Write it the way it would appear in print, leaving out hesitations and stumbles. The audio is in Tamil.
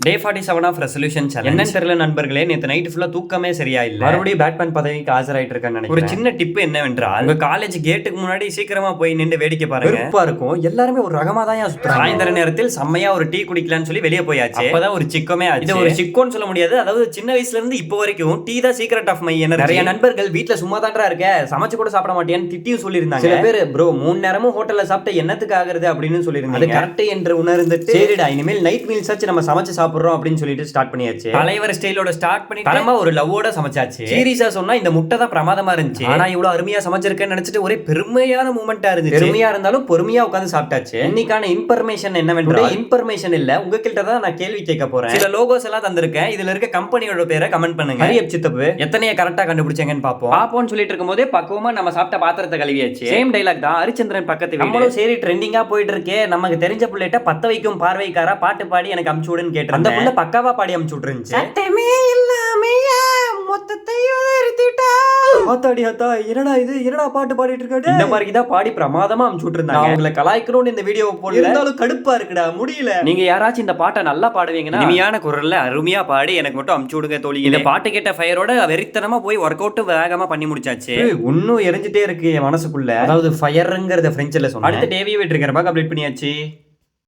Day 47 of resolution challenge. என்னன்னு தெரியல நண்பர்களே, நேத்து நைட் ஃபுல்லா தூக்கமே சரியா இல்ல. மறுபடியும் பேட்மேன் பதவிக்கு ஆஜராயிட்டு இருக்கேன்னு நினைக்கிறேன். ஒரு சின்ன டிப் என்னவென்றால், உங்க காலேஜ் கேட்டுக்கு முன்னாடி சீக்கிரமா போய் நின்று வேடிக்கை பாருங்க. வெறுப்பா இருக்கும். எல்லாருமே ஒரு ரகமா தான் சுத்துறாங்க. சாயந்தர நேரத்தில் செம்மையா ஒரு டீ குடிக்கலாம்னு சொல்லி வெளியே போயாச்சு. அப்பதான் ஒரு சிக்கமே ஆச்சு. இது ஒரு சிக்கோன்னு சொல்ல முடியாது. அதாவது சின்ன வயசுல இருந்து இப்போ வரைக்கும் டீ தான் சீக்ரெட் ஆஃப் மை எனர்ஜி. நிறைய நண்பர்கள் வீட்ல சும்மா தான்டா இருக்க, சமைச்சு கூட சாப்பிட மாட்டேன்னு திட்டியும் சொல்லியிருந்தாங்க. சில பேர் ப்ரோ 3 நேரமும் ஹோட்டல்ல சாப்பிட்ட என்னத்துக்கு ஆகுறது அப்படின்னு சொல்லியிருந்தாங்க. அது கரெக்ட் என்று உணர்ந்துட்டு சரிடா இனிமேல் நைட் மீல்ஸ் ஆச்சு நம்ம சமைச்சு சாப்பிடுறோம் அப்படின்னு சொல்லிட்டு ஸ்டார்ட் பண்ணியாச்சு. தலைவர் ஸ்டைலோட ஸ்டார்ட் பண்ணி தரமா ஒரு லவ்வோட சமைச்சாச்சு. சீரியஸா சொன்னா இந்த முட்டை தான் பிரமாதமா இருந்துச்சு. ஆனா இவ்வளவு அருமையா சமைச்சிருக்கேன்னு நினைச்சிட்டு ஒரே பெருமையான மூமெண்டா இருந்துச்சு. பெருமையா இருந்தாலும் பொறுமையா உட்கார்ந்து சாப்பிட்டாச்சு. இன்னைக்கான இன்ஃபர்மேஷன் என்னவென்றால், இன்ஃபர்மேஷன் இல்ல உங்ககிட்ட தான் நான் கேள்வி கேட்க போறேன். சில லோகோஸ் எல்லாம் தந்திருக்கேன். இதுல இருக்க கம்பெனியோட பேரை கமெண்ட் பண்ணுங்க. ஹரியப் சித்தப்பு எத்தனைய கரெக்டா கண்டுபிடிச்சீங்கன்னு பாப்போம்னு சொல்லிட்டு இருக்கும்போதே பக்குவமா நம்ம சாப்பிட்ட பாத்திரத்தை கழுவியாச்சு. சேம் டைலாக் தான் ஹரிச்சந்திரன் பக்கத்து நம்மளும் சரி ட்ரெண்டிங்கா போயிட்டு இருக்கே, நமக்கு தெரிஞ்ச புள்ளைட்ட பத்த வைக்கும் பார்வைக்காரா பாட்டு பாடி எனக்கு அமுச்சு விடுன்னு கேட்டு அந்த புள்ள பக்காவா பாடி அமுச்சு விட்டுருந்துச்சு. சட்டமே இல்லாமையா மொத்தத்தையும் நிறுத்திட்டா ஆத்தாடி ஆத்தா என்னடா இது, என்னடா பாட்டு பாடிட்டு இருக்காரு. இந்த மாதிரி தான் பாடி பிரமாதமா அமுச்சு விட்டுருந்தாங்க. அவங்களை கலாய்க்கணும்னு இந்த வீடியோ போடல, இருந்தாலும் கடுப்பா இருக்குடா முடியல. நீங்க யாராச்சும் இந்த பாட்டை நல்லா பாடுவீங்கன்னா இனிமையான குரல்ல அருமையா பாடி எனக்கு மட்டும் அமுச்சு விடுங்க தோழி. இந்த பாட்டு கேட்ட ஃபயரோட வெறித்தனமா போய் ஒர்க் அவுட் வேகமா பண்ணி முடிச்சாச்சு. இன்னும் எரிஞ்சிட்டே இருக்கு என் மனசுக்குள்ள. அதாவது ஃபயர்ங்கிறத பிரெஞ்சில் சொன்னா. அடுத்த டேவியை விட்டுருக்கிறப்ப கம்ப்ளீட் பண்ணியாச்சு.